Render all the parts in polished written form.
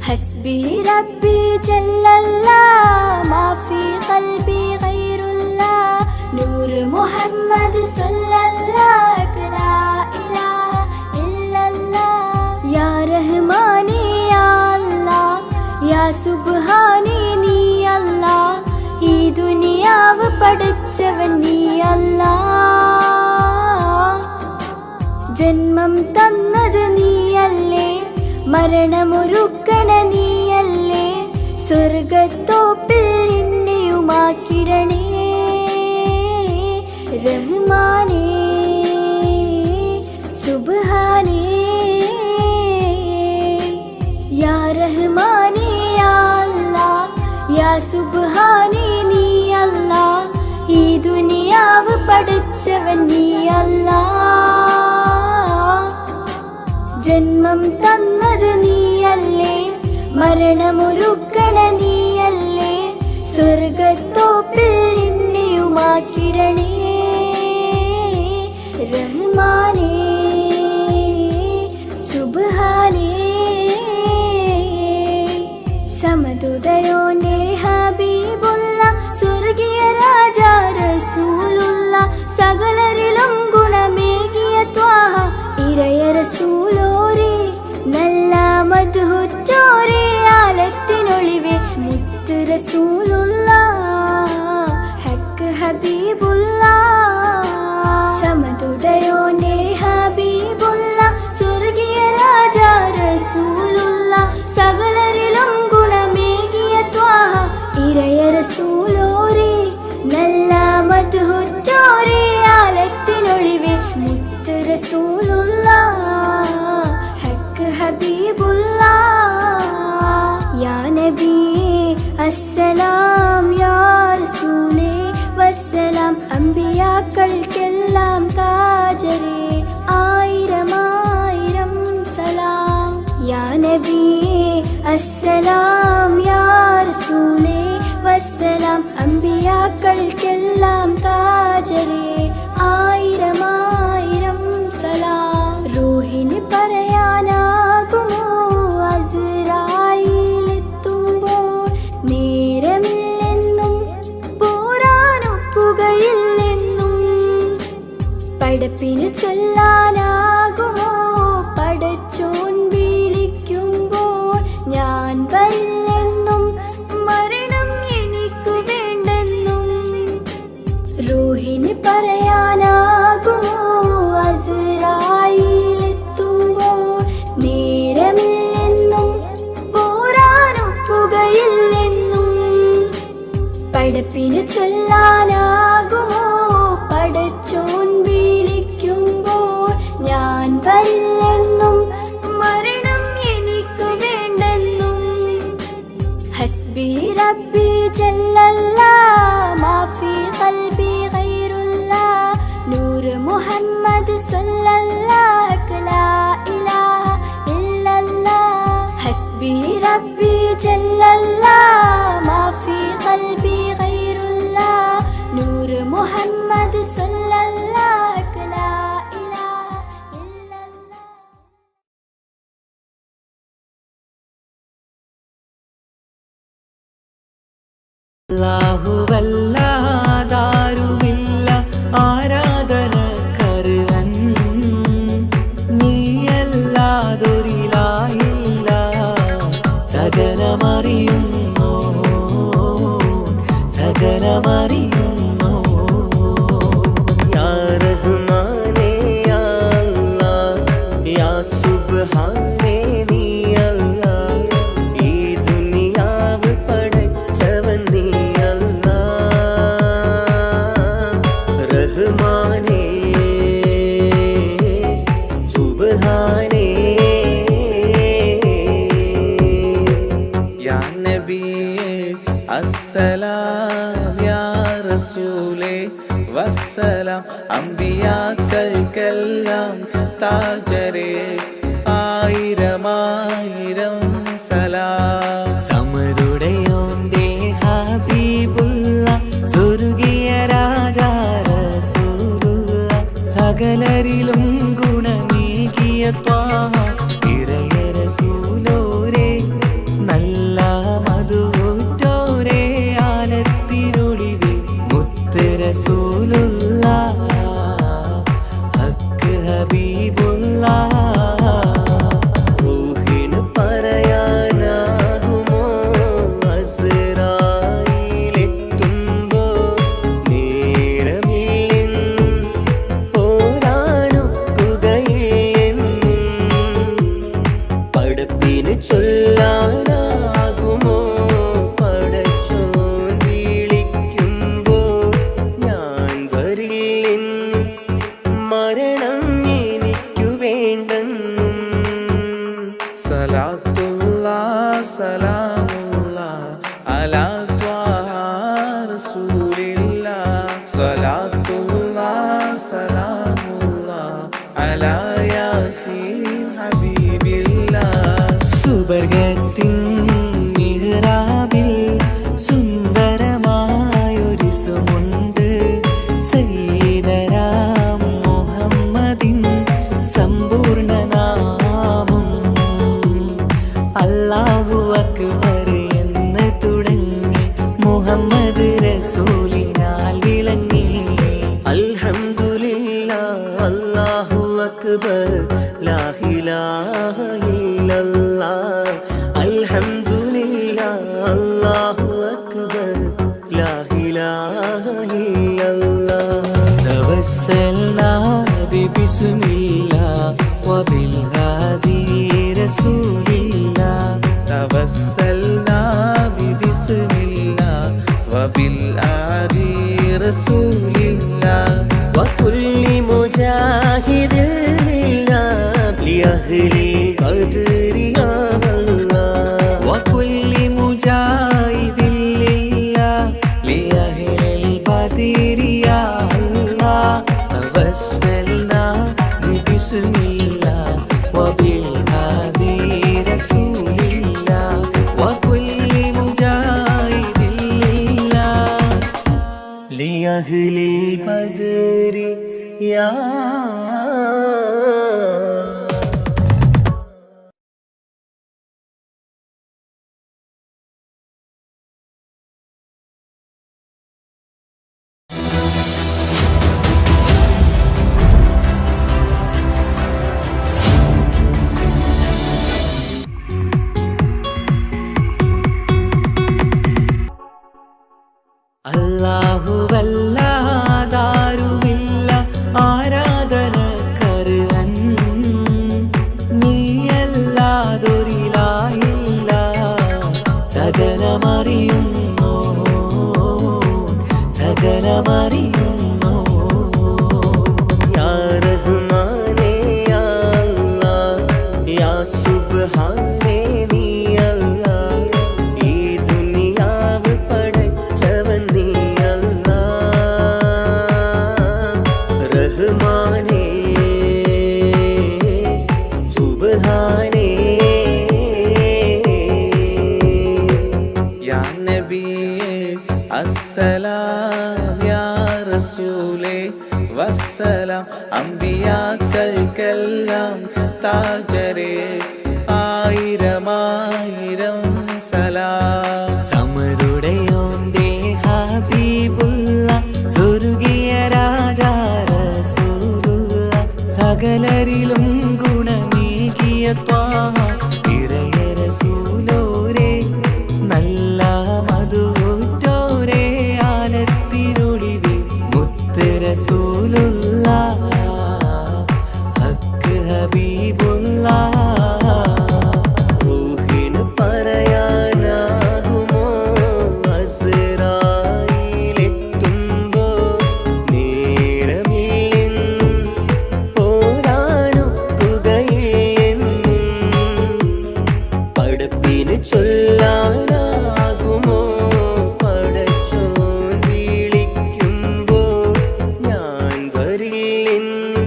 حسبي ربي جل الله ما في قلبي غير الله نور محمد صلى الله لا إله إلا الله يا رحماني يا الله يا സുബ്ഹാനി നീ അല്ലാ ഈ ദുനിയാവ് പഠിച്ചവൻ നീ അല്ലാ ജന്മം തന്നത് നീയല്ലേ മരണമൊരുക്കണ നീയല്ലേ സ്വർഗത്തോപ്പിൽ എന്നെയുമാക്കിടണേ റഹ്മാനേ സുബ്ഹാനേ യാ റഹ്മാനേ യാ അല്ലാ യാ സുബ്ഹാനേ നീ അല്ലാ ഈ ദുനിയാവ് പഠിച്ചവൻ നീ അല്ലാ ജന്മം തന്നത് നീയല്ലേ മരണമൊരുക്കണ നീയല്ലേ സ്വർഗത്തോപ്പിൽ എന്നെയുമാക്കിടണേ റഹ്മാനേ സുബ്ഹാനേ സമതുദയോനെ ഹബീബുള്ള സ്വർഗീയ രാജാ റസൂലുള്ള സകലരിലും ഗുണമേകിയ ത്വാഹ ഇരയ റസൂലോരേ നല്ല മദ്ഹുറ്റോരേ ആലത്തിനൊളിവേ മുത്ത് റസൂലുള്ള ഹക്ക് ഹബീബുള്ള സമതുദയോനെ ഹബീബുള്ള സ്വർഗീയ രാജാ റസൂലുള്ള സകലരിലും ഗുണമേകിയ ത്വാഹ ഇരയ റസൂലോരേ നല്ല മദ്ഹുറ്റോരേ ആലത്തിനൊളിവേ മുത്ത് റസൂലുള്ള ഹക്ക് ഹബീബുള്ള യാ നബിയേ അസ്സലാം യാ റസൂലേ വസ്സലാം അമ്പിയാക്കൾക്കെല്ലാം താജരേ ആയിരം ആയിരം സലാം യാ നബിയേ അസ്സലാം യാ റസൂലേ വസ്സലാം അമ്പിയാക്കൾക്കെല്ലാം താജരേ ആയിരം ആയിരം സലാം റൂഹിന് പറയാനാകുമോ അസ്റായീലെത്തുമ്പോൾ നേരമില്ലെന്നും പോരാനൊപ്പുകയില്ലെന്നും പടപ്പിന് ചൊല്ലാനാകുമോ പടച്ചോൻ വിളിക്കുമ്പോൾ ഞാൻ വരില്ലെന്നും മരണം എനിക്കു വേണ്ടെന്നും റൂഹിന് പറയാനാകുമോ അസ്റായീലെത്തുമ്പോൾ നേരമില്ലെന്നും പോരാനൊപ്പുകയില്ലെന്നും പടപ്പിന് ചൊല്ലാനാകുമോ പടച്ചോൻ വിളിക്കുമ്പോൾ ഞാൻ വരില്ലെന്നും മരണം എനിക്കു വേണ്ടെന്നും ഹസ്ബി റബ്ബി ജല്ലല്ലാഹ് മാ ഫീ ഖൽബി ഗൈറുല്ലാഹ് നൂർ മുഹമ്മദ് സല്ലല്ലാഹു ലാ ഇലാഹ ഇല്ലല്ലാഹ് ഹസ്ബി റബ്ബി ജല്ലല്ലാഹ് മാ ഫീ ഖൽബി ഗൈറുല്ലാഹ് നൂർ മുഹമ്മദ് സല്ലല്ലാഹു ലാ ഇലാഹ ഇല്ലല്ലാഹ് അല്ലാഹുവല്ലാതാരുമില്ല ആരാധനക്കർഹൻ നീയല്ലാതൊരിലാഹില്ല സകലമറിയുന്നു സകലമറിയുന്നു യാ റഹ്മാനേ യാ അല്ലാഹ് യാ സുബ്ഹാനേ നീ അല്ലാഹ് ഈ ദുനിയാവ് പടച്ചവൻ നീ റഹ്മാനേ സുബ്ഹാനേ യാ നബിയേ അസ്സലാം യാ റസൂലേ വസ്സലാം അമ്പിയാക്കൾക്കെല്ലാം താജരേ ആയിരം ചൊല്ലാനാകുമോ പടച്ചോൻ വിളിക്കുമ്പോൾ ഞാൻ വരില്ലെന്ന് മരണം എനിക്കു വേണ്ടെന്നും സലാത്തുല്ലാ സലാമുല്ലാ അലാ ത്വാഹ റസൂലില്ലാ സലാത്തുല്ലാ സലാമുല്ലാ അലാ യാസീൻ ഹബീബില്ലാ സുബർഗത്തിൻ മിഹ്റാബിൽ സുന്ദരമായൊരു സുമുണ്ട് സയ്യിദനാ മുഹമ്മദിൻ സമ്പൂർണ്ണ നാമം അല്ലാഹു അക്ബർ എന്ന് തുടങ്ങി മുഹമ്മദ് റസൂലിനാൽ വിളങ്ങി അൽഹംദുലില്ലാ അല്ലാഹു അക്ബർ ലാ ഇലാഹ ഇല്ലല്ലാഹ് അൽഹംദുലില്ലാ അല്ലാഹു അക്ബർ ലാ ഇലാഹ ഇല്ലല്ലാഹ് തവസ്സൽനാ ബിസ്മില്ലാഹ് വബിൽ ഹാദി റസൂലില്ലാ തവസ്സൽനാ ബിസ്മില്ലാഹ് വബിൽ ഹാദി റസൂലില്ലാ വകുല്ലി മുജാഹിദിൻ ലിഅഹ്ലി ഖദ്രി യാ അല്ലാഹ് വകുല്ലി മുജാഹിദിൻ ലിഅഹ്ലിൽ ഖദ്രി യാ അല്ലാഹ് തവസ്സൽനാ ബിസ്മില്ലാഹ് വബിൽ ഹാദി റസൂലില്ലാ വകുല്ലി മുജാഹിദിൻ ലിഅഹ്ലിൽ ഖദ്രി യാ അല്ലാഹുവല്ലാതാരുമില്ല ആരാധനക്കർഹൻ നീയല്ലാതൊരിലായില്ല സകലമറിയുന്നു സകലമറിയുന്നു യാ റഹ്മാനേ യാ അല്ലാഹ് യാ സുബ്ഹാനേ നീ അല്ലാഹ് ഈ ദുനിയാവ് പടച്ചവൻ നീ അല്ലാഹ് റഹ്മാനേ സുബ്ഹാനേ യാ നബിയേ അസ്സലാം യാ റസൂലേ വസ്സലാം അമ്പിയാക്കൾക്കെല്ലാം താജരേ ആയിരമായിരം സലാം സമരുടയോന്റെ ഹബീബുള്ള സ്വർഗീയ രാജാ റസൂലുള്ള സകലരിലും ഗുണമേകിയ ത്വാഹ ഇറയ റസൂലോരേ നല്ല മധുറ്റോരേ ആലത്തിനൊളിവേ മുത്ത് റസൂലുള്ളാഹ് ഹക്ക് ഹബീബുള്ളാഹ് റൂഹിന് പറയാനാകുമോ അസ്റായിലെത്തുമ്പോൾ നേരമില്ലെന്നും പോരാനൊക്കുകയില്ലെന്നും പടപ്പിന് ചൊല്ലാനാകുമോ പടച്ചോൻ വിളിക്കുമ്പോൾ ഞാൻ വരില്ലെന്ന്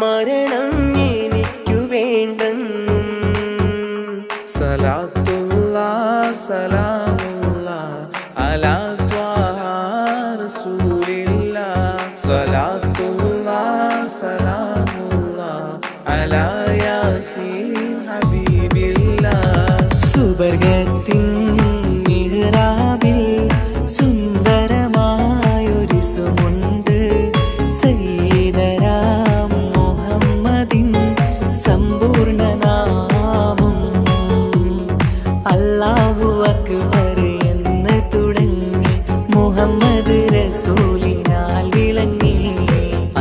മരണം എനിക്കു വേണ്ടെന്നും സലാത്തുല്ലാ സലാമുല്ലാ അലാ ത്വാഹ റസൂലില്ലാ സലാത്തുല്ലാ സലാമുല്ലാ അലാ യാസീൻ ഹബീബില്ലാ സുബർഗത്തിൻ മിഹ്റാബിൽ സുന്ദരമായൊരു സുമുണ്ട് സയ്യിദനാ മുഹമ്മദിൻ സമ്പൂർണ്ണ നാമം അല്ലാഹു അക്ബർ എന്ന് തുടങ്ങി മുഹമ്മദ് റസൂലിനാൽ വിളങ്ങി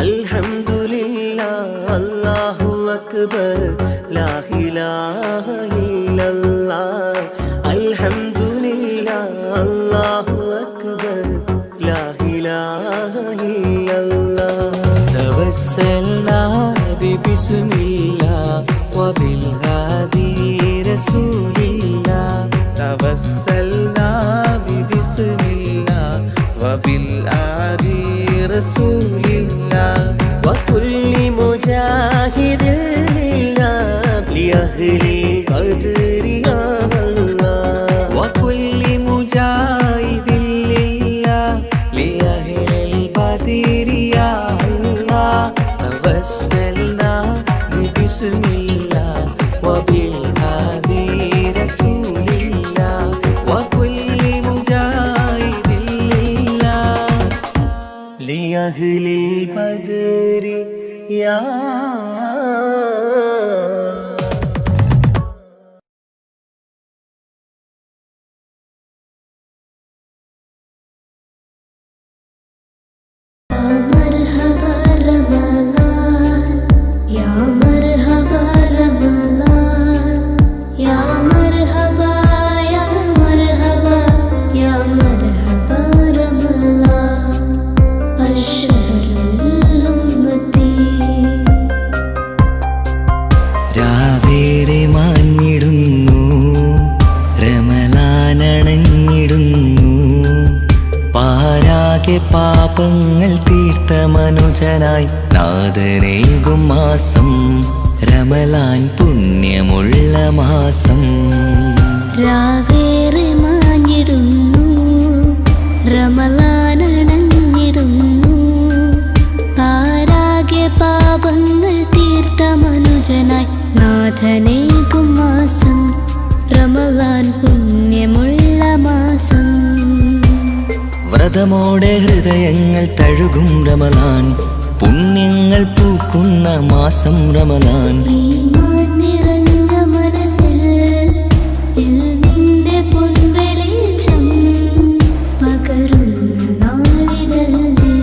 അൽഹംദുലില്ലാ അല്ലാഹു അക്ബർ ലാ ഇലാഹ ഇല്ല هادي رسول الله توسلنا ببسم الله وبالهادي رسول الله وكل مجاهد لله لأهل القدر يا الله وكل مجاهد لله لأهل القدر يا الله توسلنا ببسم الله وبالهادي رسول الله وكل مجاهد لله لأهل البدر يا مرحبا رمضان يا مرحبا رمضان يا مرحبا يا مرحبا يا مرحبا رمضان الشهر الأمتي രാവേറെ മാഞ്ഞിടുന്നു റമളാനണഞ്ഞിടുന്നു പാരാകെ പാപങ്ങൾ തീർത്ത മനുജനായി നാദനേകും മാസം റമളാൻ പുണ്യമുള്ള മാസം രാവേറെ മാഞ്ഞിടുന്നു റമളാനണഞ്ഞിടുന്നു പാരാകെ പാപങ്ങൾ തീർത്ത മനുജനായി നാഥനേകും മാസം റമളാൻ പുണ്യമുള്ള മാസം വ്രതമോടെ ഹൃദയങ്ങൾ തഴുകും റമളാൻ പുണ്യങ്ങൾ പൂക്കുന്ന മാസം റമളാൻ ഈമാൻ നിറഞ്ഞ മനസ്സിൽ ഇൽമിന്റെ പൊൻവെളിച്ചം പകരുന്ന നാളിതല്ലേ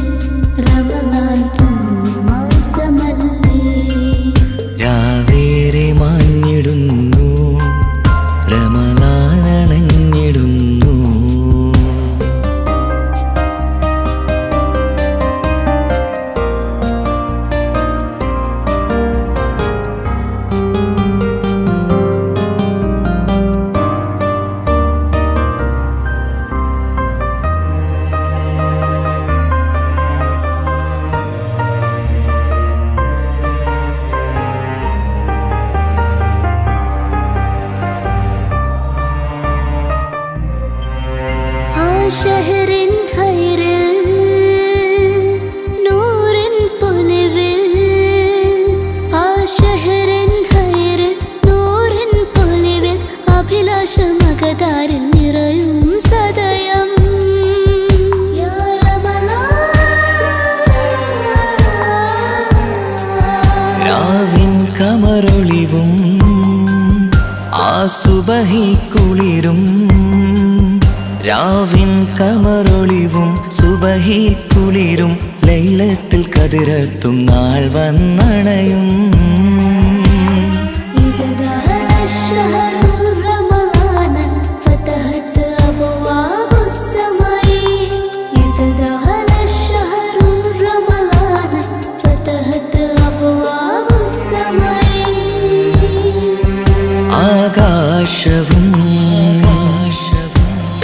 റമളാൻ പുണ്യമാസമല്ലേ രാവേറെ മാഞ്ഞിടുന്നു റമളാനണഞ്ഞിടുന്നു ഷഹറിൻ ഹൈറിൽ നൂറിൻ പൊലിവിൽ ആ ഷഹറിൻ ഹൈറിൽ നൂറിൻ പൊലിവിൽ അഭിലാഷമകതാരിൽ നിറയും സദയം യാ റമളാൻ രാവിൻ കമറൊളിവും ആ സുബഹി കുളിരും രാവിൻ കമറൊളിവും സുബഹി കുളിരും ലൈലത്തിൽ കതിരത്തും നാൾ വന്നണയും إذا دخل الشهر رمضان فتحت أبواب السماء إذا دخل الشهر رمضان فتحت أبواب السماء ആകാശവും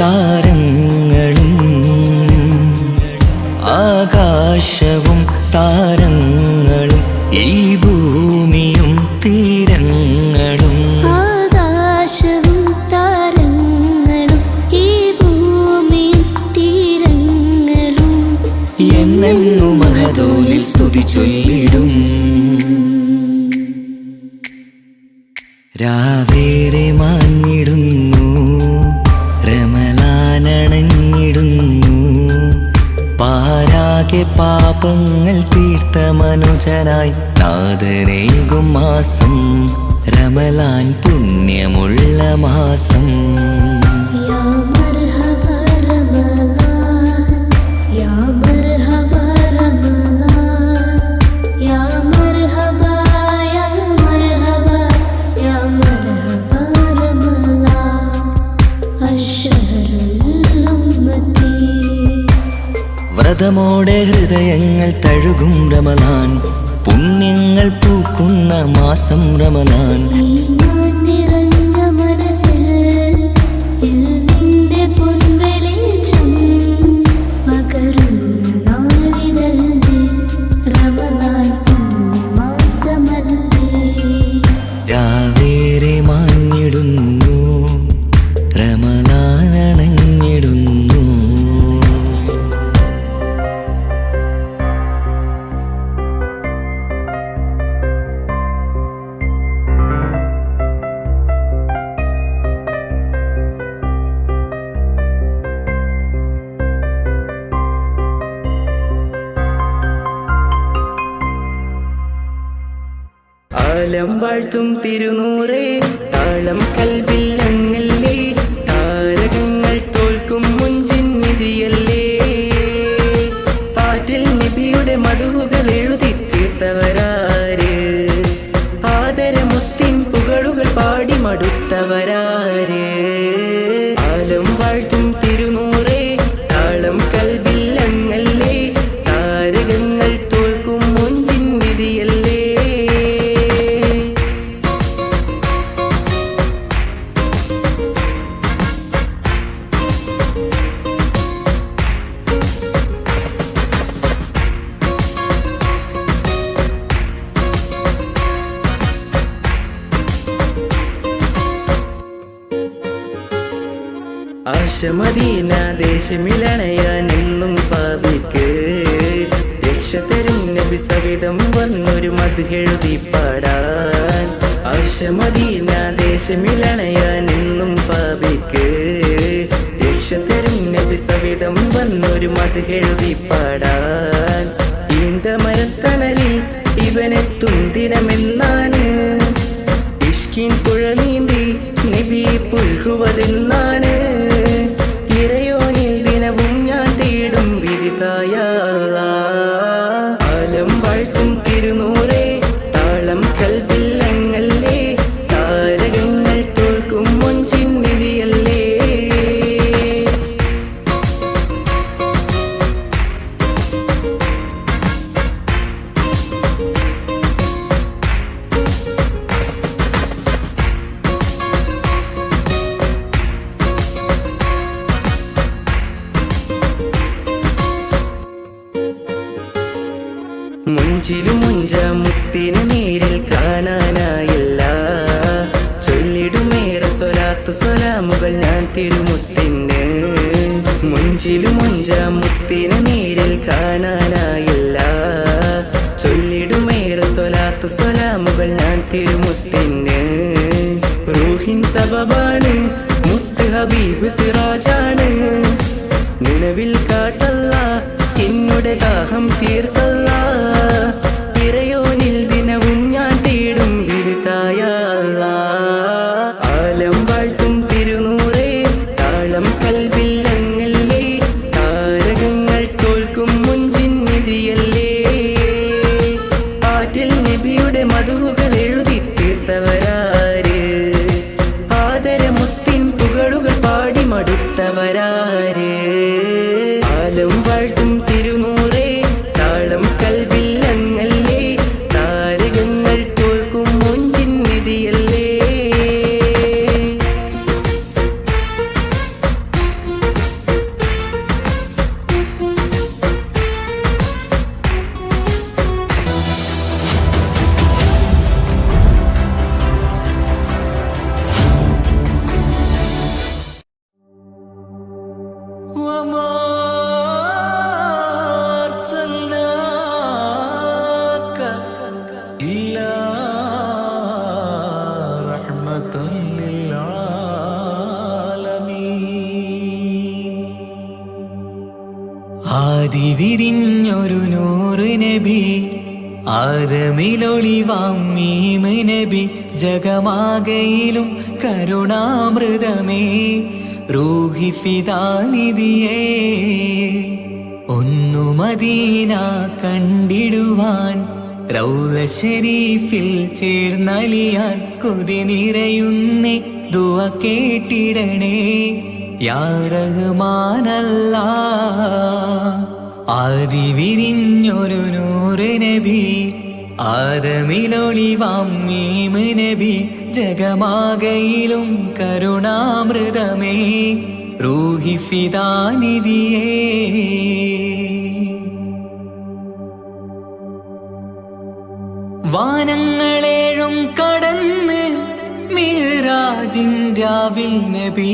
താരങ്ങളും ആകാശവും താരങ്ങളും ഈ ഭൂമിയും തീരങ്ങളും ആകാശവും താരങ്ങളും ഈ ഭൂമിയും തീരങ്ങളും എന്നെന്നു മഹദോലിൽ സ്തുതി ചൊല്ലിടും രാവേറെ മാഞ്ഞിടുന്നു റമളാനണഞ്ഞിടുന്നു പാരാകെ പാപങ്ങൾ തീർത്ത മനുജനായി നാദനേകും മാസം റമളാൻ പുണ്യമുള്ള മാസം يا مرحبا رمضان يا مرحبا رمضان يا مرحبا يا مرحبا يا مرحبا رمضان الشهر الأمتي വ്രതമോടെ ഹൃദയങ്ങൾ തഴുകും റമളാൻ പുണ്യങ്ങൾ പൂക്കുന്ന മാസം റമളാൻ ഈമാൻ വാഴ്ത്തും തിരുനൂറേ താളം കൽവിൽ ഞങ്ങല്ലേ താരകങ്ങൾ തോൽക്കും മുഞ്ചിൻ നിധിയല്ലേ പാട്ടിൽ നബിയുടെ മധുകൾ എഴുതി തീർത്തവരാര് ആദരമുത്തിൻ പുകളുകൾ പാടി മടുത്തവരാര് ആലം വാഴ്ത്തും തിരുനൂറേ താളം കൽവിൽ ഞങ്ങല്ലേ താരകങ്ങൾ തോൽക്കും മുഞ്ചിൻ നിധിയല്ലേ ആശമദീന ദേശമിലണയാനെന്നും പാപിക്ക് രക്ഷ തരും നബി സവിധം വന്നൊരു മദ്ഹെഴുതി പാടാൻ ആശമദീന ദേശമിലണയാനെന്നും പാപിക്ക് രക്ഷ തരും നബി സവിധം വന്നൊരു മദ്ഹെഴുതി പാടാൻ ഈന്ത മരത്തണലിൽ ഇവനെത്തും ദിനമെന്നാണ് ഇഷ്കിൻ പുഴ നീന്തി നബി പുൽകുവതെന്നാണ് ഇറയോനിൽ ദിനവും ഞാൻ തേടും വിധിതായ ആലം വാഴ്ത്തും തിരുനൂറേ താളം കൽവിൽ ഞങ്ങല്ലേ താരകങ്ങൾ തോൽക്കും മുഞ്ചിൻ നിധിയല്ലേ മുഞ്ചിലും മുഞ്ച മുത്തിന് നേരിൽ കാണാനായില്ല ചൊല്ലിടുമേറെ സ്വലാത്ത് സ്വലാമുകൾ ഞാൻ തിരുമുത്തിന് മുഞ്ചിലും മുഞ്ച മുത്തിന് നേരിൽ കാണാനായില്ല ചൊല്ലിടുമേറെ സ്വലാത്ത് സ്വലാമുകൾ ഞാൻ തിരുമുത്തിന് റൂഹിൻ സബബാണ് മുത്ത് ഹബീബ് സിറാജാണ് നിലവിൽ കാട്ടല്ല എന്നുടെ ദാഹം തീർക്കല്ല ഇറയോനിൽ ദിനവും ഞാൻ തേടും വിരുതായ ആലം വാഴ്ത്തും തിരുനൂറേ താളം കൽവിൽ ഞങ്ങല്ലേ താരകങ്ങൾ തോൽക്കും മുഞ്ചിൻ നിധിയല്ലേ പാട്ടിൽ നബിയുടെ മധുകൾ എഴുതി തീർത്തവരാര് ആദരമുത്തിൻ പുകളുകൾ പാടി മടുത്തവരാര് ആലം വാഴ്ത്തും തിരുനൂറേ താളം കൽവിൽ ഞങ്ങല്ലേ താരകങ്ങൾ തോൽക്കും മുഞ്ചിൻ നിധിയല്ലേ ആദി വിരിഞ്ഞൊരു നൂറ് നബി ആദമിലൊളിവാം മീമ് നബി ജഗമാകയിലും കരുണാമൃതമേ റൂഹി ഫിദാനിധിയേ ഒന്നു മദീന കണ്ടിടുവാൻ റൗള ശരീഫിൽ ചേർന്നലിയാൻ കൊതി നിറയുന്നേ ദുആ കേട്ടിടണേ യാ റഹ്മാനല്ലാ ആദി വിരിഞ്ഞൊരു നൂറ് നബി ആദമിലൊളിവാം മീമ് നബി ജഗമാകയിലും കരുണാമൃതമേ റൂഹി ഫിദാനിധിയേ വാനങ്ങളേഴും കടന്ന് മിഅ്റാജിൻ രാവിൽ നബി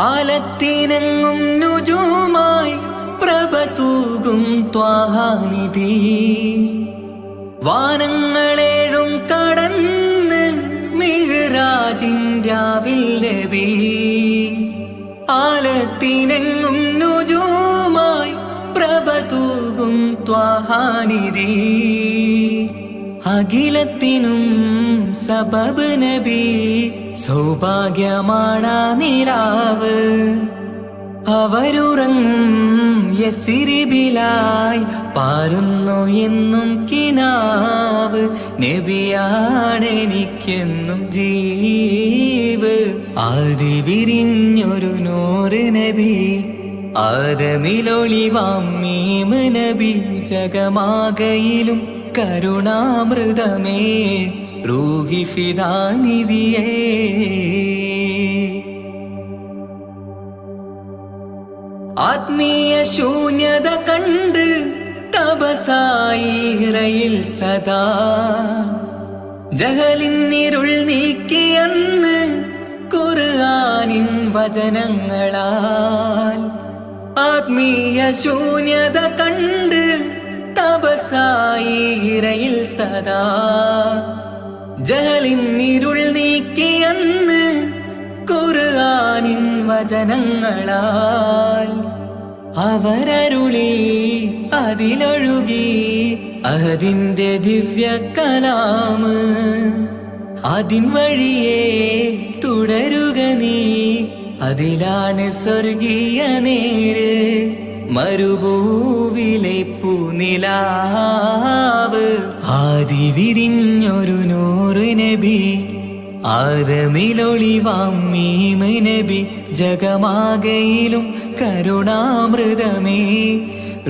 ആലത്തിനെങ്ങും നുജൂമായി പ്രഭ തൂകും ത്വാഹാനിധി വാനങ്ങളേഴും കടന്ന് മിഅ്റാജിൻ രാവിൽ നബി ആലത്തിനെങ്ങും നുജൂമായി പ്രഭ തൂകും ത്വാഹാനിധി അഖിലത്തിൻ സകലത്തിനും സബബ് നബി സൗഭാഗ്യമാണാ നിലാവ് അവരുറങ്ങും യസിരിബിലായി പാരുന്നു എന്നും കിനാവ് നബിയാണെനിക്കെന്നും ജീവ് ആദി വിരിഞ്ഞൊരു നൂറ് നബി ആദമിലൊളിവാം മീമ് നബി ജഗമാകയിലും കരുണാമൃതമേ റൂഹി ഫിദാനിധിയേ ആത്മീയ ശൂന്യത കണ്ട് തപസായി ഇറയിൽ സദാ ജഹലിന്നിരുൾ നീക്കിയെന്ന് ഖുർആനിൻ വചനങ്ങളാൽ ആത്മീയ ശൂന്യത കണ്ട് തപസായി ഇറയിൽ സദാ ജഹലിന്നിരുൾ നീക്കിയെന്ന് ഖുർആനിൻ വചനങ്ങളാൽ അവരരുളി അതിലൊഴുകി അതിന്റെ ദിവ്യ കലാമ് അതിൻ വഴിയേ തുടരുക നീ അതിലാണ് സ്വർഗീയ നേര് മരുഭൂവിലെ പൂനിലാവ് ആദി വിരിഞ്ഞൊരു നൂറ് നബി ആദമിലൊളിവാം മീമ് നബി ജഗമാകയിലും കരുണാമൃതമേ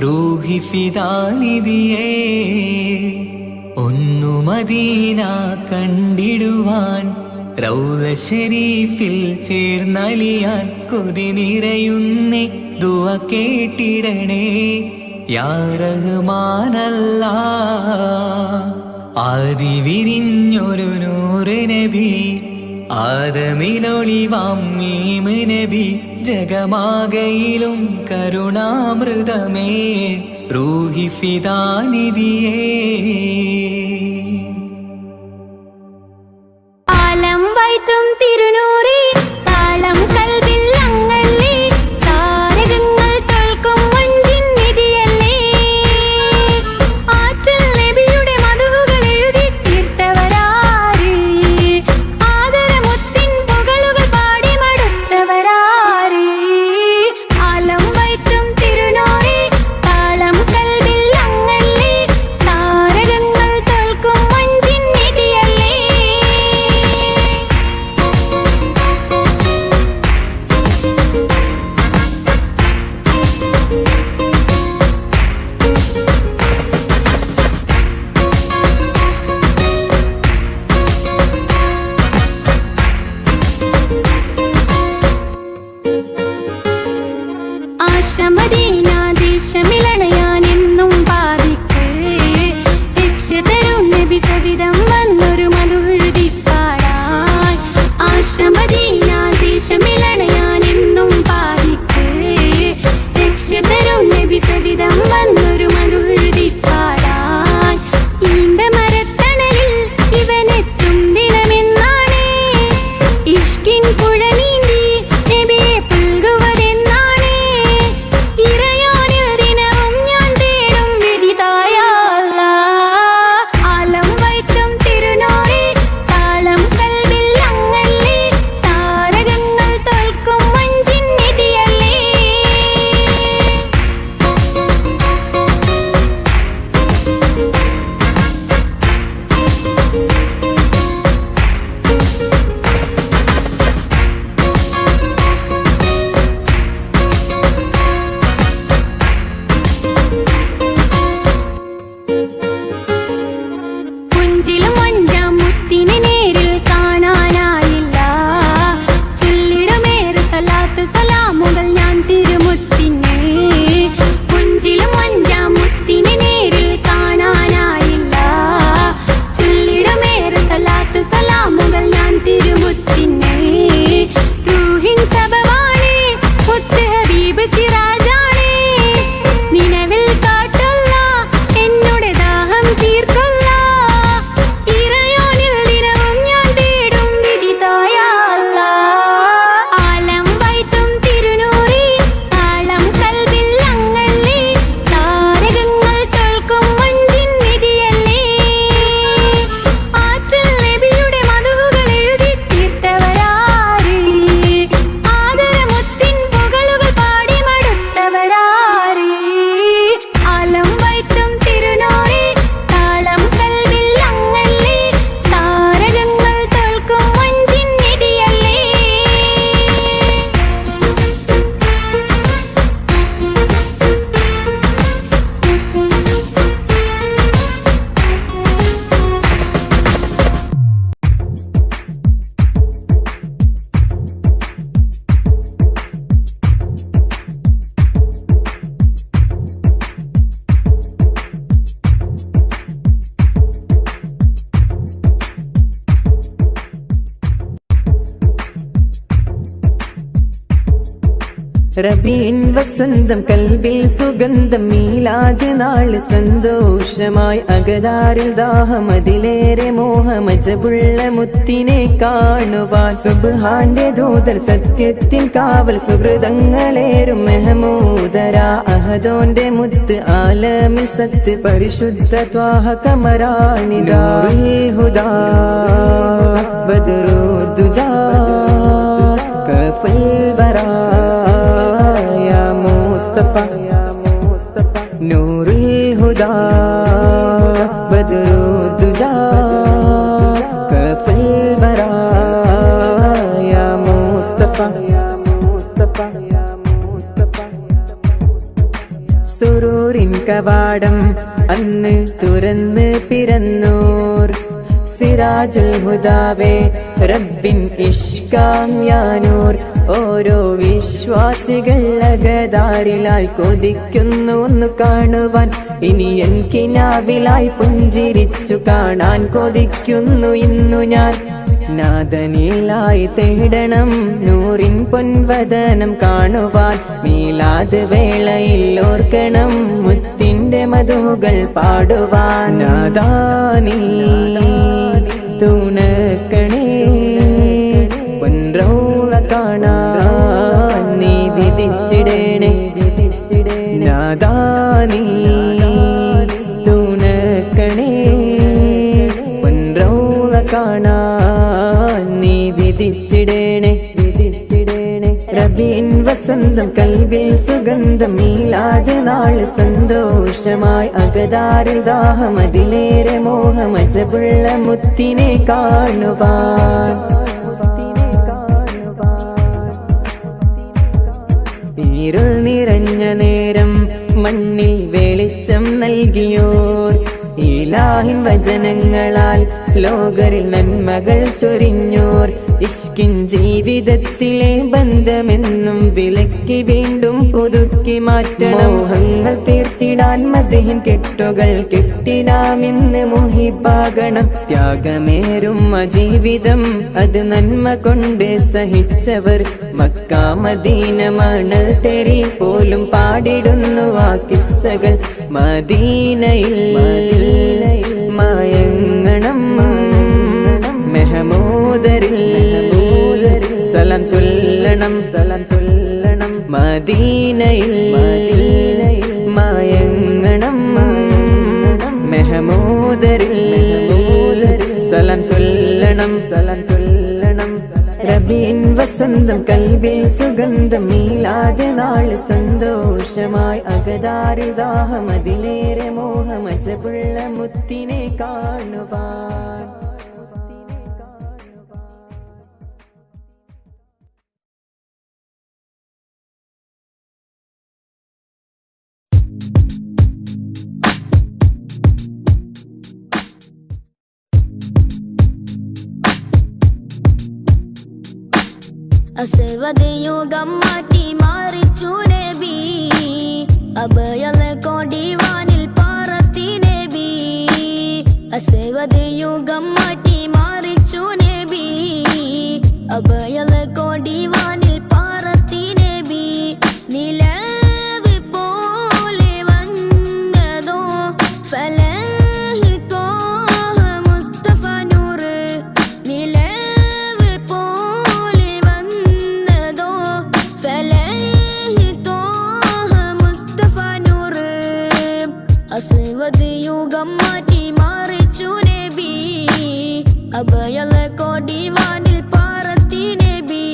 റൂഹി ഫിദാനിധിയേ ഒന്നു മദീന കണ്ടിടുവാൻ റൗള ശരീഫിൽ ചേർന്നലിയാൻ കൊതി നിറയുന്നേ ദുആ കേട്ടിടണേ യാ റഹ്മാനല്ലാ ആദി വിരിഞ്ഞൊരു നൂറ് നബി ആദമിലൊളിവാം മീമ് നബി ജഗമാകയിലും കരുണാമൃതമേ റൂഹി ഫിദാനിധിയേ ആലം വൈത്തും തിരുനൂറി താളം കൽബിൽ അങ്ങല്ലേ താരകങ്ങൾ തോൽക്കും മുഞ്ചിൻ നിധിയല്ലേ ആറ്റൽ നബിയുടെ മധുഹുകൾ എഴുതി തീർത്തവരാര് ആദരമുത്തിൻ പുകളുകൾ പാടി മടുത്തവരാര് ആലം വൈത്തും തിരുനൂറി താളം കൽബിൽ അങ്ങല്ലേ താരകങ്ങൾ തോൽക്കും മുഞ്ചിൻ നിധിയല്ലേ റബീൻ വസന്തം കൽബിൽ സുഗന്ധം മീലാദ് നാള് സന്തോഷമായി അകതാരിൽ ദാഹമതിലേറെ മോഹമജബുള്ള മുത്തിനെ കാണുവാൻ സുബ്ഹാന്റെ ദൂതർ സത്യത്തിൻ കാവൽ സുഹൃതങ്ങളേറും മെഹമൂദരാ അഹദോന്റെ മുത്ത് ആലമിൽ സത്ത് പരിശുദ്ധ ത്വാഹ കമറാനിദാ ഹുദാ ബദ്റുദ്ദുജാ കഫൽ വറാ നൂറുൽ ഹുദാ ബദ്റുദ്ദുജാ കഫൽ വറാ യാ മുസ്തഫ സുറൂറിൻ കവാടം അന്ന് തുറന്ന് പിറന്നോർ സിറാജുൽ ഹുദാവേ റബ്ബിൻ ഇഷ്കാം യാനൂർ ഓരോ വിശ്വാസികൾ അകതാരിലായി കൊതിക്കുന്നു ഒന്ന് കാണുവാൻ ഇനി എനിക്കിനാവിലായി പുഞ്ചിരിച്ചു കാണാൻ കൊതിക്കുന്നു ഇന്നു ഞാൻ നാദനിലായി തേടണം നൂറിൻ പൊൻവദനം കാണുവാൻ മീലാദ് വേളയിൽ ഓർക്കണം മുത്തിന്റെ മധുകൾ പാടുവാൻ നാദാനീ തുണക്കണേ പൊൻറൗള കാണാൻ നീ വിധിച്ചിടേണേ നാദാനീ തുണക്കണേ പൊൻറൗള കാണാൻ നീ വിധിച്ചിടേണേ റബീൻ വസന്തം കൽബിൽ സുഗന്ധം മീലാദ് നാള് സന്തോഷമായി അകതാരിൽ ദാഹമതിലേറെ മോഹമജബുള്ള മുത്തിനെ കാണുവാൻ ഇരുൾ നിറഞ്ഞ നേരം മണ്ണിൽ വെളിച്ചം നൽകിയോർ ഇലാഹിൻ വചനങ്ങളാൽ ലോകരിൽ നന്മകൾ ചൊരിഞ്ഞോർ ഇഷ്കിൻ ജീവിതത്തിലെ ബന്ധമെന്നും വിലക്കി വീണ്ടും പുതുക്കി മാറ്റണം മോഹങ്ങൾ തീർത്തിടാൻ മദ്ഹിൻ കെട്ടുകൾ കെട്ടിനാമിന്ന് മുഹിബാകണം ത്യാഗമേറും ജീവിതം അത് നന്മ കൊണ്ട് സഹിച്ചവർ മക്ക മദീന മണൽ തെരി പോലും പാടിടുന്നു ആ കിസ്സകൾ മദീനയിൽ മയങ്ങണം മെഹമൂദരിൽ സലാം ചൊല്ലണം മദീനയിൽ മയങ്ങണം മെഹമൂദരിൽ സലാം ചൊല്ലണം റബീൻ വസന്തം കൽബിൽ സുഗന്ധം മീലാദ് നാള് സന്തോഷമായി അകതാരിൽ ദാഹമതിലേറെ മോഹമജബുള്ള മുത്തിനെ കാണുവാൻ അസവദയുഗം മാറ്റി മാറിച്ചു നബി അഭയലെ കൊടിവാനിൽ പാറത്തി നബി അസവദയുഗം മാറ്റി മാറിച്ചു നബി അഭയലെ കൊടിവാനിൽ പാറത്തി നബി നിലവ് പോലെ വന്നതോ ഫലഹ് തോഹ മുസ്തഫ നൂറ് നിലവ് പോലെ വന്നതോ ഫലഹ് തോഹ മുസ്തഫ നൂറ് അസ്വദ് യുഗം മാറ്റി മാറിച്ചു നബി അഭയലെ കൊടിവാനിൽ പാറത്തി നബി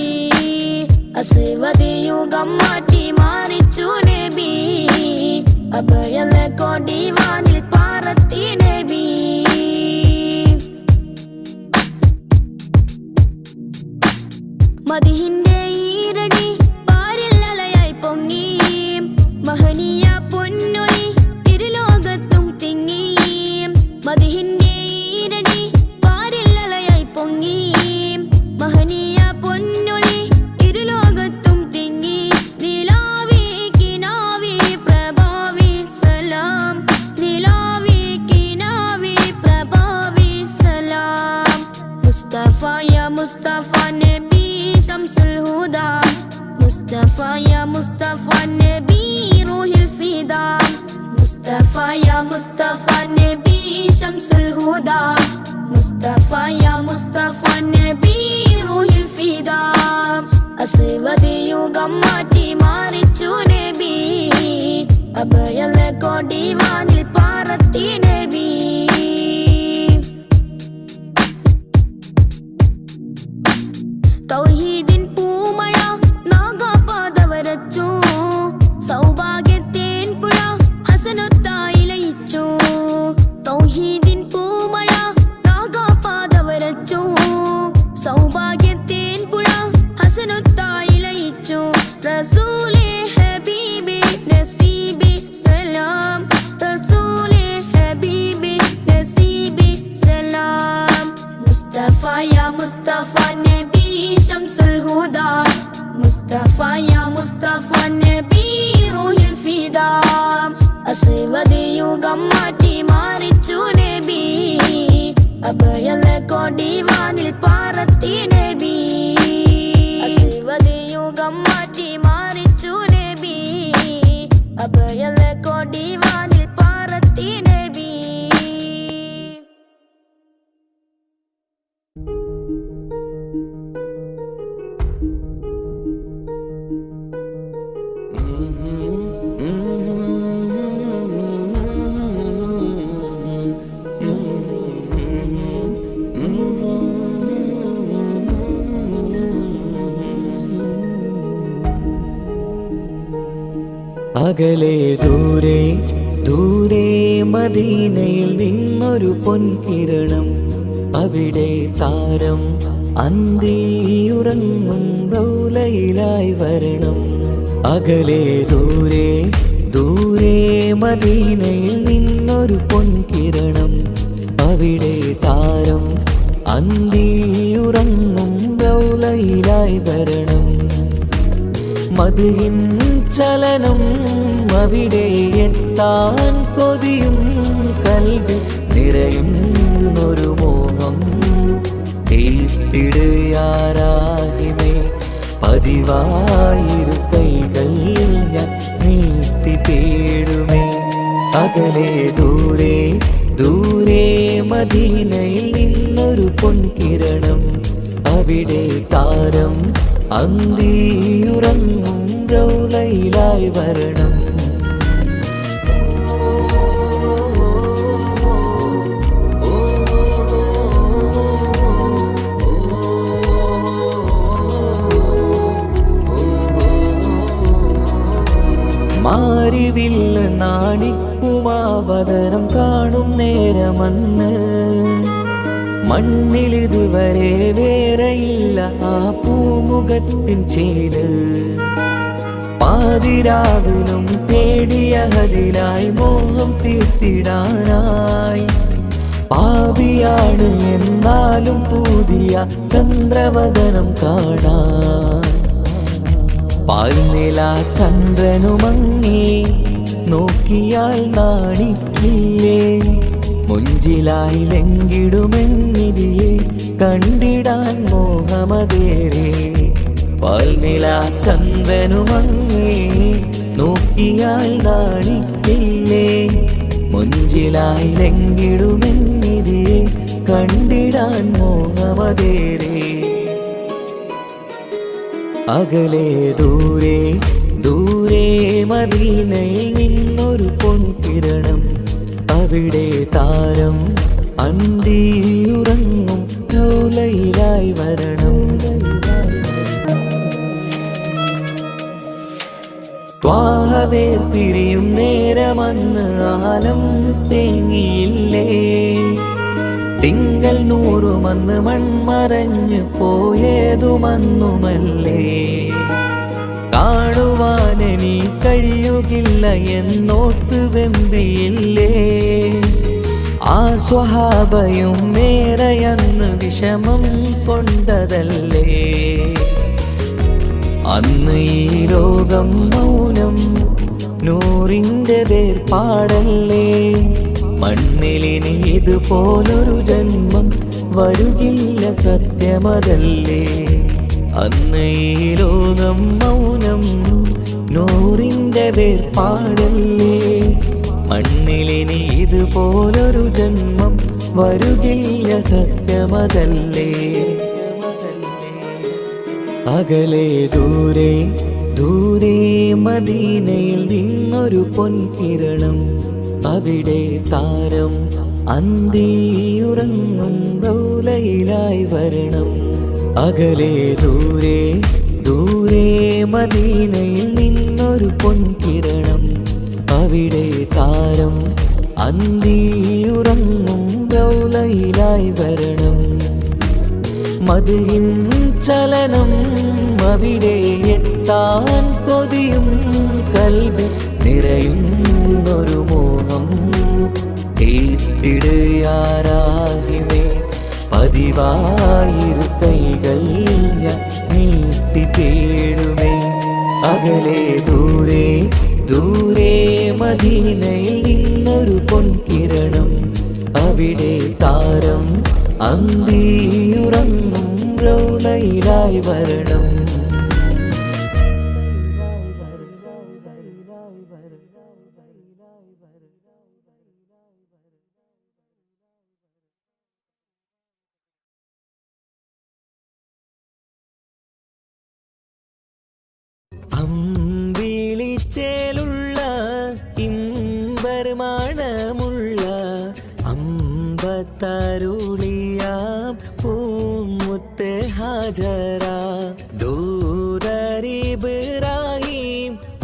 അസ്വദ് യുഗം മാറ്റി മാറിച്ചു നബി അഭയലെ കൊടിവാനിൽ പാറത്തി നബി മദിഹിന്റെ ഈരടി പാരിൽ അലയായി പൊങ്ങി മഹനീയ പൊന്നൊളി ഇരുലോകത്തും തിങ്ങി മദിഹിന്റെ ഈരടി പാരിൽ അലയായി പൊങ്ങി മഹനീയ പൊന്നൊളി ഇരുലോകത്തും തിങ്ങി നിലാവി കിനാവി പ്രഭാവി സലാം നിലാവി കിനാവി പ്രഭാവി സലാം മുസ്തഫ യാ മുസ്തഫ നബി ശംസുൽ ഹുദാ മുസ്തഫ യാ മുസ്തഫ നബി റൂഹിൽ ഫിദാ മുസ്തഫ യാ മുസ്തഫ നബി ശംസുൽ ഹുദാ മുസ്തഫ യാ മുസ്തഫ നബി റൂഹിൽ ഫിദാ അസ്വദ് യുഗം മാറ്റി മാറിച്ചു നബി അഭയല കൊടിവാനിൽ പാറത്തി നബി തൗഹീദിൻ പൂമഴ നാഗാപാത വരച്ചു സൗഭാഗ്യത്തേൻ പുഴ ഹസനത്തായി ലയിച്ചു തൗഹീദിൻ പൂമഴ നാഗാപാത വരച്ചു സൗഭാഗ്യത്തേൻ പുഴ ഹസനത്തായി ലയിച്ചു റസൂലേ ഹബീബി നസീബി സലാം റസൂലേ ഹബീബി നസീബി സലാം മുസ്തഫ യാ മുസ്തഫ നബി ശംസുൽ ഹുദാ മുസ്തഫ യാ മുസ്തഫ നബി റൂഹിൽ ഫിദാ അസ്വദ് യുഗം മാറ്റി മാറിച്ചു നബി അഭയല കൊടിവാനിൽ പാറത്തി നബി അസ്വദ് യുഗം മാറ്റി മാറിച്ചു നബി അഭയല കൊടിവാനിൽ പാറത്തി നബി അകലെ ദൂരെ ദൂരെ മദീനയിൽ നിന്നൊരു പൊൻകിരണം അവിടെ താരം അന്തിയുറങ്ങും റൗലയിലായി വരണം അകലെ ദൂരെ ദൂരെ മദീനയിൽ നിന്നൊരു പൊൻകിരണം അവിടെ താരം അന്തിയുറങ്ങും റൗലയിലായി വരണം മദ്ഹിൻ ചലനം അവിടെ എത്താൻ കൊതിയും കൽബിൽ നിറയുന്നൊരു മോഹം തീർത്തിടുയാരാഹിമേ പതിവായിരു കൈകൾ ഞാൻ നീട്ടി തേടുമേ അകലെ ദൂരെ ദൂരെ മദീനയിൽ നിന്നൊരു പൊൻകിരണം അവിടെ താരം അന്തിയുറങ്ങും റൗലയിലായി വരണം മാരിവില്ല് നാണിക്കുമാവതരം കാണും നേരമന്ന് മണ്ണിലിതുവരെ വേറെയില്ല ആ പൂമുഖത്തിൻ ചേര് പാതിരാവിലും തേടിയതിനായി മോഹം തീർത്തിടാനായി പാപിയാണ് എന്നാലും പുതിയ ചന്ദ്രവദനം കാണാൻ പാൽനില ചന്ദ്രനുമങ്ങി നോക്കിയാൽ നാണിക്കില്ലേ മുഞ്ചിലായി ലംഘിടുമെന്നിതിയെ കണ്ടിടാൻ മോഹമതേരെ പാൽനില ചന്ദ്രനുമങ്ങി നോക്കിയാൽ നാണിക്കില്ലേ മുഞ്ചിലായി ലംഘിടുമെന്നിതിയെ കണ്ടിടാൻ മോഹമതേരെ അകലെ ദൂരെ ദൂരെ മദീനയിൽ നിന്നൊരു പൊൻകിരണം അവിടെ താരം അന്തിയുറങ്ങും റൗലയിലായി വരണം ത്വാഹവേ പിരിയും നേരമന്ന് ആലം തേങ്ങിയില്ലേ തിങ്കൾ നൂറുമന്ന് മൺമറഞ്ഞു പോയതുമന്നുമല്ലേ കാണുവാനെനി കഴിയുകില്ല എന്നോർത്ത് വെമ്പിയില്ലേ ആ സ്വഹാബയും മേറയന്ന് വിഷമം കൊണ്ടതല്ലേ അന്ന് ഈ ലോകം മൗനം നൂറിൻ്റെ വേർപാടല്ലേ മണ്ണിലിനി ഇതുപോലൊരു ജന്മം വരുകില്ല സത്യമതല്ലേ അന്ന് ഈ ലോകം മൗനം നൂറിൻ്റെ വേർപാടല്ലേ. മണ്ണിലിനി ഇതുപോലൊരു ജന്മം വരുകില്ല, സത്യമതല്ലേ. അകലെ ദൂരെ ദൂരെ മദീനയിൽ നിന്നൊരു പൊൻകിരണം, അവിടെ താരം അന്തിയുറങ്ങും റൗലയിലായി വരണം. അകലെ ദൂരെ ദൂരെ മദീനയിൽ നിന്നൊരു പൊൻകിരണം, അവിടെ താരം അന്തിയുറങ്ങും റൗലയിലായി വരണം. മദ്ഹിൻ ചലനം അവിടെ എത്താൻ കൊതിയും, കൽബിൽ നിറയുന്നൊരു മോഹം ഏറ്റിടുയാരാഹിമേ. പതിവായിരു കൈകൾ ഞാൻ നീട്ടി തേടുമേ. അകലെ ദൂരെ ദൂരെ മദീനയിൽ നിന്നൊരു പൊൻകിരണം, അവിടെ താരം അന്തിയുറങ്ങും റൗലയിലായി വരണം. അമ്പിളിച്ചേലുള്ള ഇമ്പർമാണമുള്ള അമ്പത്തരുളിയാം പൂമുത്ത് ഹാജറ, ദൂതരിബ്രാഹിം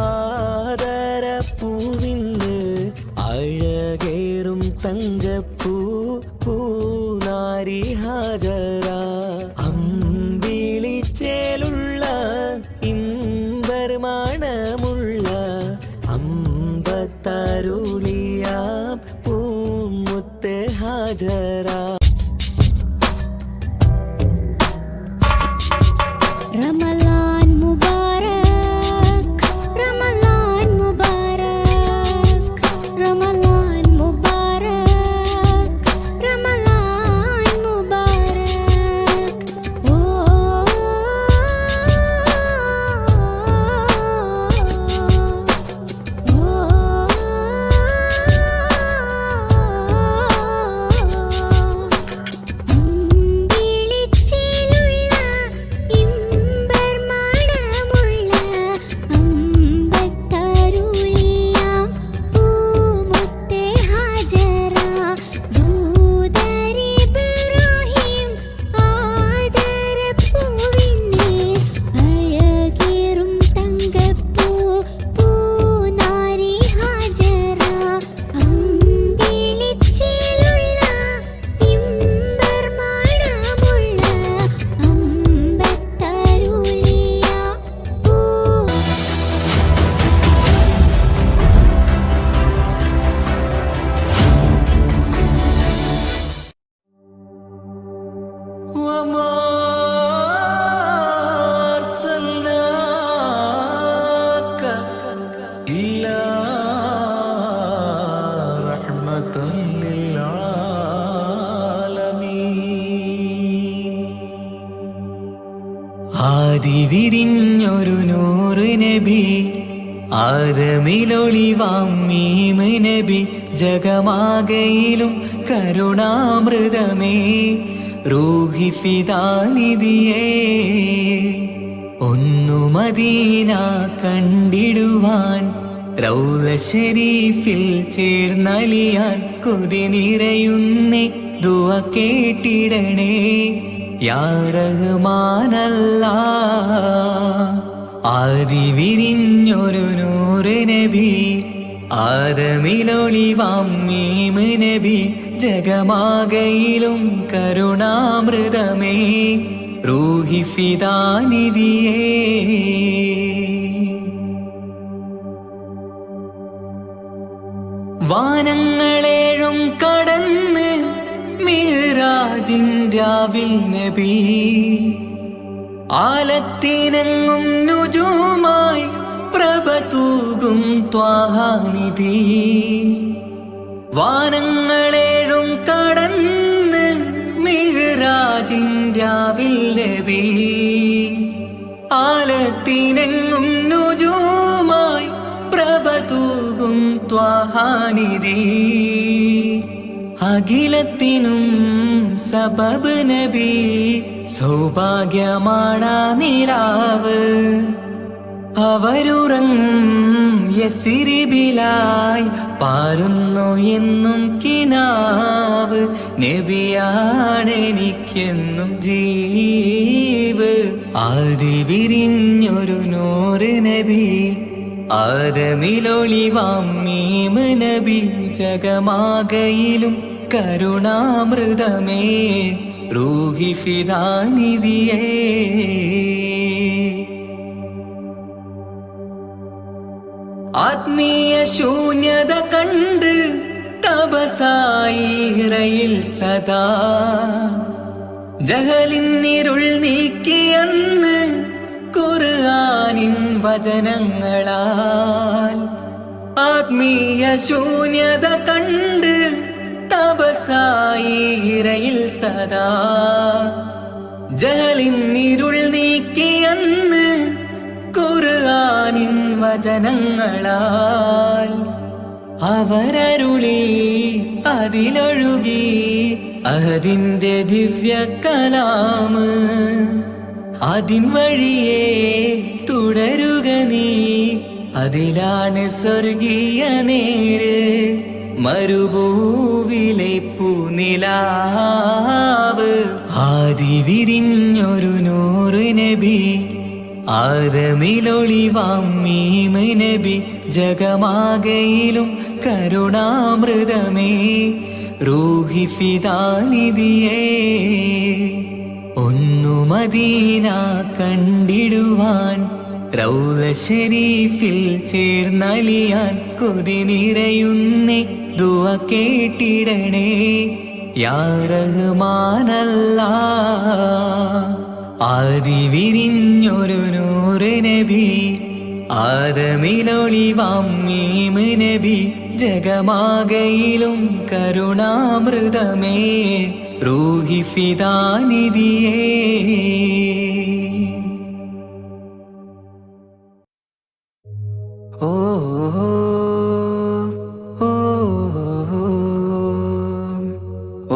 ആദരപ്പൂവിന്ന് അഴകേറും തങ്കപ്പൂ പൂനാരി ഹാജറ. അമ്പിളിച്ചേലുള്ള ഇമ്പർമാണമുള്ള അമ്പത്തരുളിയാം പൂമുത്ത് ഹാജറ. رمضان مبارك رمضان مبارك رمضان مبارك رمضان مبارك. ആദിവിരിഞ്ഞൊരു നൂറ് നബി, ആദമിലൊളിവാം മീമ് നബി, ജഗമാകയിലും കരുണാമൃതമേ റൂഹി ഫിദാനിധിയേ. ഒന്നു മദീന കണ്ടിടുവാൻ റൗള ശരീഫിൽ ചേർന്നലിയാൻ കൊതി നിറയുന്നേ ദുആ കേട്ടിടണേ യാ റഹ്മാനല്ലാഹ്. ആദിവിരിഞ്ഞൊരു നൂറ് നബി, ആദമിലൊളിവാം മീമ് നബി, ജഗമാകയിലും കരുണാമൃതമേ റൂഹി ഫിദാനിധിയേ. വാനങ്ങളേഴും കടന്ന് മിഅ്റാജിൻ രാവിൽ നബി, ആലത്തിനെങ്ങും നുജൂമായി പ്രഭ തൂകും ത്വാഹാനിധി. വാനങ്ങളേഴും കടന്ന് മിഅ്റാജിൻ രാവിൽ നബി, ആലത്തിനെങ്ങും നുജൂമായി പ്രഭ തൂകും ത്വാഹാനിധി അഖിലത്തിനും സബബ് നബി സൗഭാഗ്യമാണാ നിലാവ് അവരുറങ്ങും യസിരിബിലായി പാരുന്നു എന്നും കിനാവ് നബിയാണെനിക്കെന്നും ജീവ് ആദി വിരിഞ്ഞൊരു നൂറ് നബി ആദമിലൊളിവാം മീമ് നബി ജഗമാകയിലും കരുണാമൃതമേ റൂഹി ഫിദാനിധിയേ ആത്മീയ ശൂന്യത കണ്ട് തപസായി ഇറയിൽ സദാ ജഹലിന്നിരുൾ നീക്കിയന്ന് ഖുർആനിൻ വചനങ്ങളാൽ ആത്മീയ ശൂന്യത കണ്ട് തപസായി ഇറയിൽ സദാ ജഹലിന്നിരുൾ നീക്കിയന്ന് ഖുർആനിൻ വചനങ്ങളാൽ അവരരുളി അതിലൊഴുകി അഹദിന്റെ ദിവ്യ കലാമ് അതിൻ വഴിയേ തുടരുക നീ അതിലാണ് സ്വർഗീയ നേര് മരുഭൂവിലെ പൂനിലാവ് ആദി വിരിഞ്ഞൊരു നൂറ് നബി ആദമിലൊളിവാം മീമ് നബി ജഗമാകയിലും കരുണാമൃതമേ റൂഹി ഫിദാനിധിയേ ഒന്നു മദീന കണ്ടിടുവാൻ റൗള ശരീഫിൽ ചേർന്നലിയാൻ കൊതി നിറയുന്നേ ദുആ കേട്ടിടണേ യാ റഹ്മാനല്ലാ ആദി വിരിഞ്ഞൊരു നൂറ് നബി ആദമിലൊളിവാം മീമ് നബി ജഗമാകയിലും കരുണാമൃതമേ റൂഹി ഫിദാനിധിയേ ഓ ഓ ഓ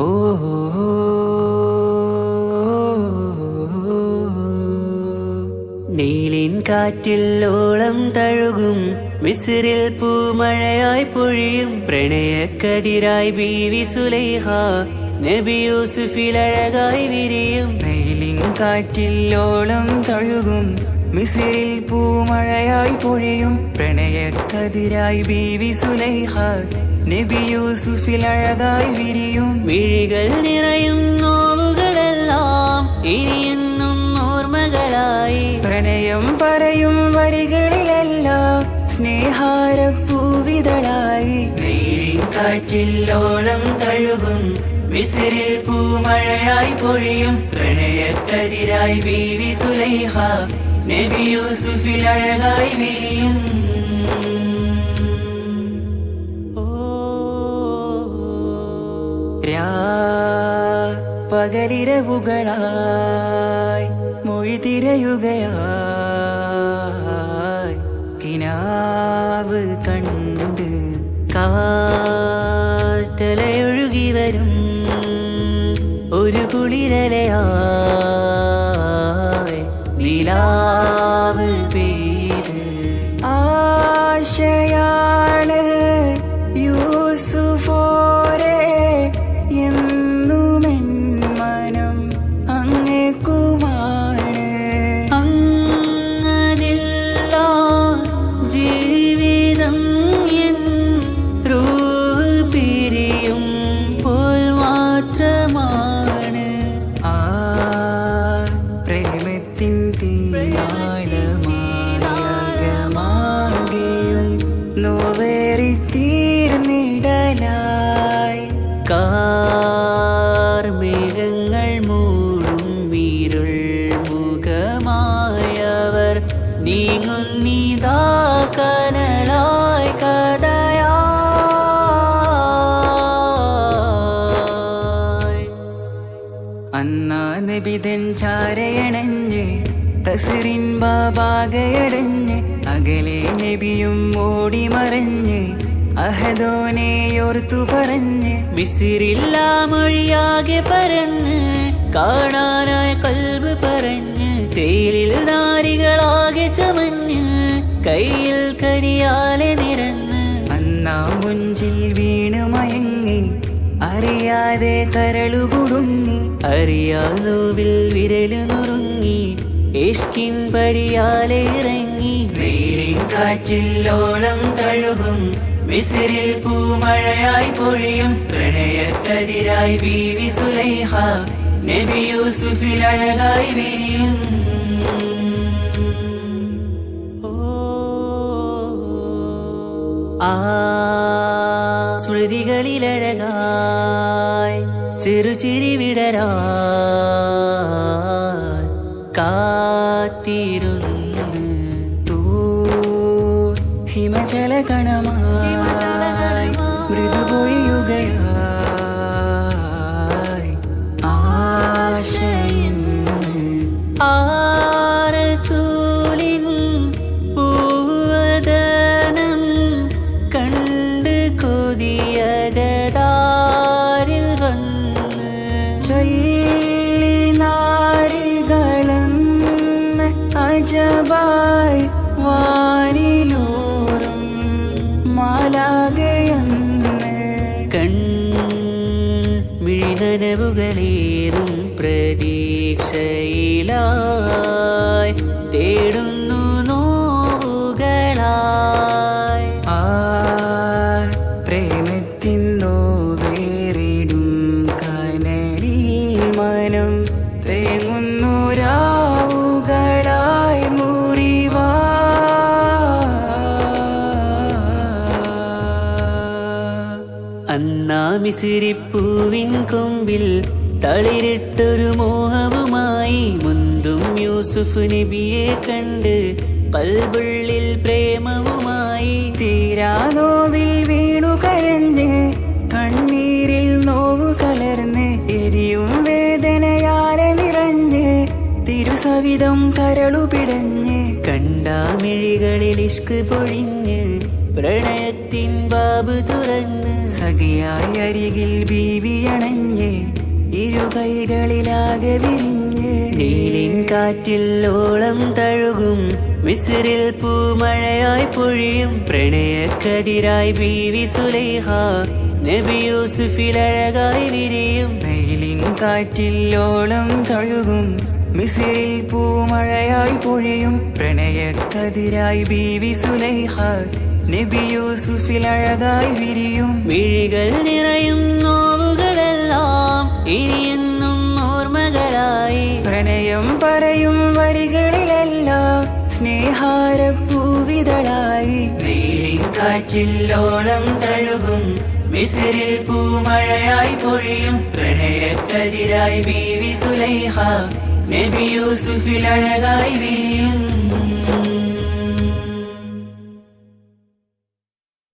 നീലിൻ കാറ്റിൽ ഓളം തഴുകും മിസ്രിൽ പൂമഴയായി പൊഴിയും പ്രണയക്കതിരായി ബീവി സുലൈഹ നബി യൂസുഫിൽ അഴകായി വിരിയും നീലിൻ കാറ്റിൽ ഓളം തഴുകും മിസ്രിൽ പൂമഴയായി പൊഴിയും പ്രണയക്കതിരായി ബീവി സുലൈഹ നബി യൂസുഫിൽ അഴകായി വിരിയും മിഴികൾ നിറയും നോവുകളെല്ലാം ഇനിയെന്നും ഓർമ്മകളായി പ്രണയം പറയും വരികളിലെല്ലാം സ്നേഹാരപ്പൂവിതളായി നീലിൻ കാറ്റില്ലോളം തഴുകും മിസ്രിൽ പൂമഴയായി പൊഴിയും പ്രണയക്കതിരായി ബീവി സുലൈഹ നബി യൂസുഫിൽ അഴകായി വിരിയും പകലിരവുകളായി മൊഴി തിരയുകയായി കിനാവ് കണ്ട് കാറ്റലയൊഴുകി വരും ഒരു കുളിരലയായി നിലാവ് പെയ്ത് ആശയാണ് യൂസുഫോരെ എന്നുമെൻ മനം അങ്ങേക്കുമാണ് അങ്ങനില്ല ജീവിതം എൻ റൂഹ് പിരിയും പോൽ മാത്രമാണ് ആ പ്രേമത്തിൻ തീരാളമാകെയും നോവേറിത്തീർന്നിടലായി കാർമേഘങ്ങൾ മൂടും വീരുൾ മുഖമായവർ നീങ്ങുന്നിതാ കനലായി കഥയായി അന്നാ നബിതൻ ചാരയണഞ്ഞ് കസറിൻ ബാബാകയടഞ്ഞ് അകലെ നബിയും ഓടി മറഞ്ഞ് അഹദോനെയോർത്തു പറഞ്ഞ് മിസിറില്ലാ മൊഴിയാകെ പരന്ന് കാണാനായ കൽബ് പറഞ്ഞ് ചേലിൽ നാരികളാകെ ചമഞ്ഞ് കയ്യിൽ കരിയാലെ നിരന്ന് അന്നാ മുഞ്ചിൽ വീണ് മയങ്ങി അറിയാതെ കരളുകുടുങ്ങി അറിയാലോവിൽ വിരലു നുറുങ്ങി ഇഷ്കിൻ പടിയാലെ ഇറങ്ങി വെയിലിൻ കാറ്റില്ലോളം തഴുകും മിസിറിൽ പൂമഴയായി പൊഴിയും പ്രണയക്കതിരായി ബീവി സുലൈഹ നബി യൂസുഫിൽ അഴകായി വിരിയും ആ സ്മൃതികളിലഴകായി ചെറുചിരി വിടരാ കാത്തിരുന്ന് ഹിമജല കണമായി മൃദുപൊഴിയുകയായി ആശയിൻ ആരസൂലിൻ പൂവദനം കണ്ട് കൊതിയകതാരിൽ വന്ന് ചൊല്ലി നാരികളെന്ന് അജബായി വാനിലൂറും മാലാകയെന്ന് മിഴിനനവുകളേറും പ്രതീക്ഷയിലായി തേടുന്നു നോവുകളായി ആ പ്രേമത്തിൻ നോവേറിടും കനലിൽ മനം തേങ്ങുന്നു രാവുകളായി മുറിവാ അന്നാ മിസിരിപ്പൂവിൻ കൊമ്പിൽ തളിരിട്ടൊരു മോഹവുമായി മുന്തും യൂസുഫ് നബിയെ കണ്ട് കൽബുള്ളിൽ പ്രേമവുമായി തീരാനോവിൽ വീണു കരഞ്ഞ് കണ്ണീരിൽ നോവു കലർന്ന് എരിയും വേദനയാലെ നിറഞ്ഞ് തിരുസവിധം കരളു പിടഞ്ഞ് കണ്ടാമിഴികളിൽ ഇഷ്ക് പൊഴിഞ്ഞ് പ്രണയത്തിൻ ബാബ് തുറന്ന് സഖിയായി അരികിൽ ബീവി അണഞ്ഞ് ഇരുകൈകളിലാകെ വിരിഞ്ഞ് നീലിൻ കാറ്റിൽ ഓളം തഴുകും മിസിറിൽ പൂമഴയായി പൊഴിയും പ്രണയക്കതിരായി ബീവി സുലൈഹ നബി യൂസുഫിൽ അഴകായി വിരിയും വെയിലിൻ കാറ്റില്ലോളം തഴുകും മിസിറിൽ പൂമഴയായി പൊഴിയും പ്രണയക്കതിരായി ബീവി സുലൈഹ നബി യൂസുഫിൽ അഴകായി വിരിയും മിഴികൾ നിറയും നോവുകളെല്ലാം ഇനിയെന്നും ഓർമ്മകളായി പ്രണയം പറയും വരികളിലെല്ലാം സ്നേഹാരപ്പൂവിതളായി വെയിലിൻ കാറ്റില്ലോളം തഴുകും മിസിറിൽ പൂമഴയായി പൊഴിയും പ്രണയക്കതിരായി ബീവി സുലൈഹ നബി യൂസുഫിൽ അഴകായി വിരിയും